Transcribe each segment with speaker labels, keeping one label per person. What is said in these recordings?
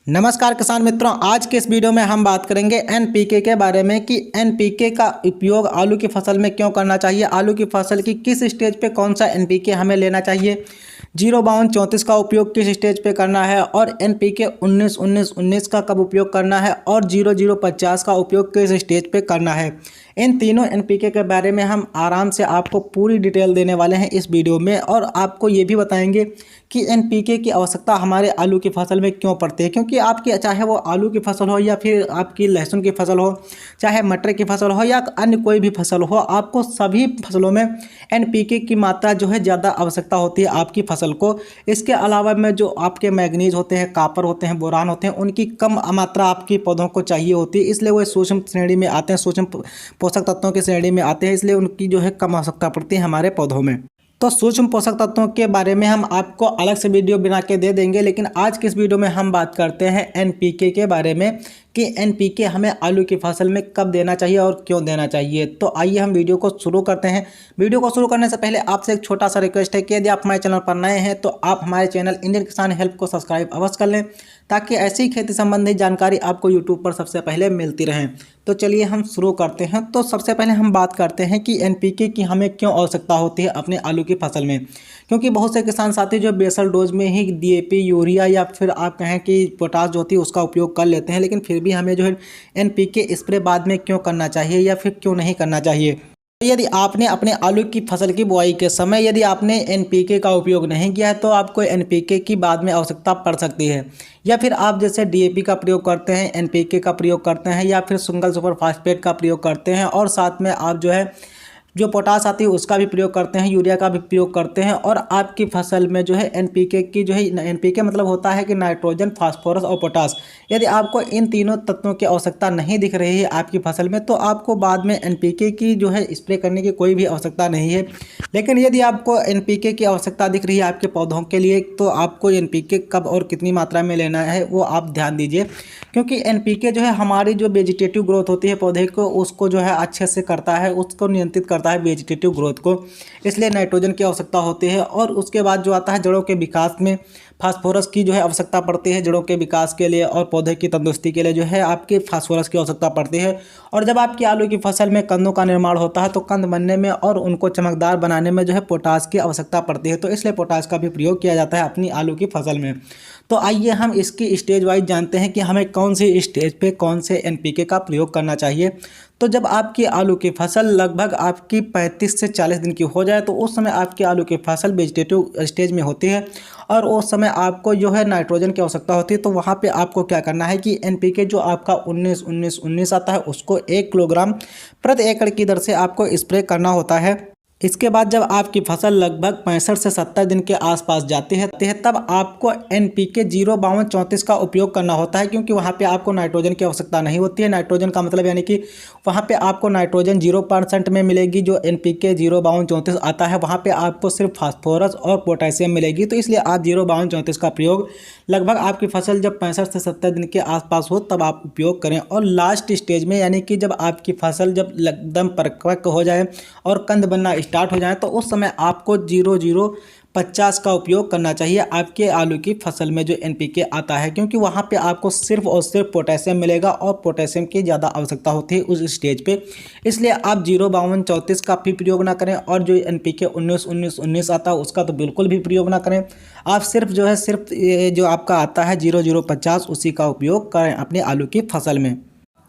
Speaker 1: नमस्कार किसान मित्रों, आज के इस वीडियो में हम बात करेंगे एनपीके के बारे में कि एनपीके का उपयोग आलू की फसल में क्यों करना चाहिए, आलू की फसल की किस स्टेज पे कौन सा एनपीके हमें लेना चाहिए, 05234 का उपयोग किस स्टेज पे करना है और एनपीके 19-19-19 का कब उपयोग करना है और 0050 का उपयोग किस स्टेज पे करना है। इन तीनों एनपीके के बारे में हम आराम से आपको पूरी डिटेल देने वाले हैं इस वीडियो में और आपको ये भी बताएंगे कि एनपीके की आवश्यकता हमारे आलू की फसल में क्यों पड़ती है, क्योंकि आपकी चाहे वो आलू की फसल हो या फिर आपकी लहसुन की फसल हो, चाहे मटर की फसल हो या अन्य कोई भी फसल हो, आपको सभी फसलों में एनपीके की मात्रा जो है ज़्यादा आवश्यकता होती है आपकी फसल को। इसके अलावा में जो आपके मैग्नीज होते हैं, कापर होते हैं, बोरान होते हैं, उनकी कम मात्रा आपकी पौधों को चाहिए होती है, इसलिए वो सूक्ष्म श्रेणी में आते हैं, सूक्ष्म पोषक तत्वों की श्रेणी में आते हैं, इसलिए उनकी जो है कम आवश्यकता पड़ती है हमारे पौधों में। तो सूक्ष्म पोषक तत्वों के बारे में हम आपको अलग से वीडियो बना के दे देंगे, लेकिन आज के इस वीडियो में हम बात करते हैं एनपीके के बारे में कि एनपीके हमें आलू की फसल में कब देना चाहिए और क्यों देना चाहिए। तो आइए हम वीडियो को शुरू करते हैं। वीडियो को शुरू करने से पहले आपसे एक छोटा सा रिक्वेस्ट है कि यदि आप हमारे चैनल पर नए हैं तो आप हमारे चैनल इंडियन किसान हेल्प को सब्सक्राइब अवश्य कर लें, ताकि ऐसी खेती संबंधी जानकारी आपको यूट्यूब पर सबसे पहले मिलती रहे। तो चलिए हम शुरू करते हैं। तो सबसे पहले हम बात करते हैं कि एनपीके की हमें क्यों आवश्यकता होती है अपने आलू की फसल में, क्योंकि बहुत से किसान साथी जो बेसल डोज में ही डीएपी, यूरिया या फिर आप कहें कि पोटाश जो होती है उसका उपयोग कर लेते हैं, लेकिन फिर भी हमें जो है एनपीके स्प्रे बाद में क्यों करना चाहिए या फिर क्यों नहीं करना चाहिए। यदि आपने अपने आलू की फसल की बुआई के समय यदि आपने एनपीके का उपयोग नहीं किया है तो आपको एनपीके की बाद में आवश्यकता पड़ सकती है, या फिर आप जैसे डीएपी का प्रयोग करते हैं, एनपीके का प्रयोग करते हैं या फिर सिंगल सुपर फास्फेट का प्रयोग करते हैं और साथ में आप जो है जो पोटास आती है उसका भी प्रयोग करते हैं, यूरिया का भी प्रयोग करते हैं और आपकी फसल में जो है एनपीके की जो है एनपीके मतलब होता है कि नाइट्रोजन, फास्फोरस और पोटास, यदि आपको इन तीनों तत्वों की आवश्यकता नहीं दिख रही है आपकी फसल में तो आपको बाद में एनपीके की जो है स्प्रे करने की कोई भी आवश्यकता नहीं है। लेकिन यदि आपको एनपीके की आवश्यकता दिख रही है आपके पौधों के लिए तो आपको एनपीके कब और कितनी मात्रा में लेना है वो आप ध्यान दीजिए, क्योंकि एनपीके जो है हमारी जो वेजिटेटिव ग्रोथ होती है पौधे को उसको जो है अच्छे से करता है, उसको नियंत्रित करता है वेजिटेटिव ग्रोथ को, इसलिए नाइट्रोजन की आवश्यकता होती है। और उसके बाद जो आता है जड़ों के विकास में फास्फोरस की जो है आवश्यकता पड़ती है, जड़ों के विकास के लिए और पौधे की तंदुरुस्ती के लिए जो है आपके फास्फोरस की आवश्यकता पड़ती है। और जब आपकी आलू की फसल में कंदों का निर्माण होता है तो कंद बनने में और उनको चमकदार बनाने में जो है पोटास की आवश्यकता पड़ती है, तो इसलिए पोटास का भी प्रयोग किया जाता है अपनी आलू की फसल में। तो आइए हम इसकी स्टेज वाइज जानते हैं कि हमें कौन सी स्टेज पे कौन से एनपीके का प्रयोग करना चाहिए। तो जब आपकी आलू की फसल लगभग आपकी 35 से 40 दिन की हो जाए तो उस समय आपकी आलू की फसल वेजिटेटिव स्टेज में होती है और उस समय आपको जो है नाइट्रोजन की आवश्यकता होती है। तो वहाँ पे आपको क्या करना है कि एनपीके जो आपका 19-19-19 आता है उसको 1 किलोग्राम प्रति एकड़ की दर से आपको स्प्रे करना होता है। इसके बाद जब आपकी फसल लगभग 65 से 70 दिन के आसपास जाती है तब आपको एनपीके 05234 का उपयोग करना होता है, क्योंकि वहाँ पे आपको नाइट्रोजन की आवश्यकता नहीं होती है। नाइट्रोजन का मतलब यानी कि वहाँ पे आपको नाइट्रोजन 0% में मिलेगी, जो एनपीके 05234 आता है वहाँ पे आपको सिर्फ फास्फोरस और पोटेशियम मिलेगी। तो इसलिए आप 05234 का प्रयोग लगभग आपकी फसल जब 65 से 70 दिन के आसपास हो तब आप उपयोग करें। और लास्ट स्टेज में यानी कि जब आपकी फसल जब एकदम परिपक्व हो जाए और कंद बनना स्टार्ट हो जाए तो उस समय आपको 0050 का उपयोग करना चाहिए आपके आलू की फसल में जो एनपीके आता है, क्योंकि वहाँ पे आपको सिर्फ और सिर्फ पोटेशियम मिलेगा और पोटेशियम की ज़्यादा आवश्यकता होती है उस स्टेज पे। इसलिए आप 05234 का भी प्रयोग ना करें और जो एनपीके 19-19-19 आता है उसका तो बिल्कुल भी प्रयोग ना करें। आप सिर्फ जो है सिर्फ जो आपका आता है 0050 उसी का उपयोग करें अपने आलू की फसल में।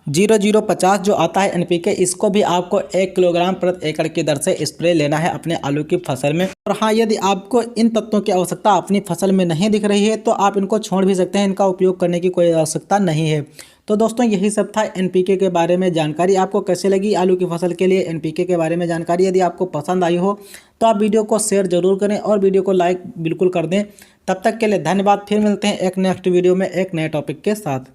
Speaker 1: 0050 जो आता है एनपीके इसको भी आपको 1 किलोग्राम प्रति एकड़ की दर से स्प्रे लेना है अपने आलू की फसल में। और हाँ, यदि आपको इन तत्वों की आवश्यकता अपनी फसल में नहीं दिख रही है तो आप इनको छोड़ भी सकते हैं, इनका उपयोग करने की कोई आवश्यकता नहीं है। तो दोस्तों यही सब था एनपीके के बारे में जानकारी। आपको कैसे लगी आलू की फसल के लिए एनपीके के बारे में जानकारी? यदि आपको पसंद आई हो तो आप वीडियो को शेयर जरूर करें और वीडियो को लाइक बिल्कुल कर दें। तब तक के लिए धन्यवाद। फिर मिलते हैं एक नेक्स्ट वीडियो में एक नए टॉपिक के साथ।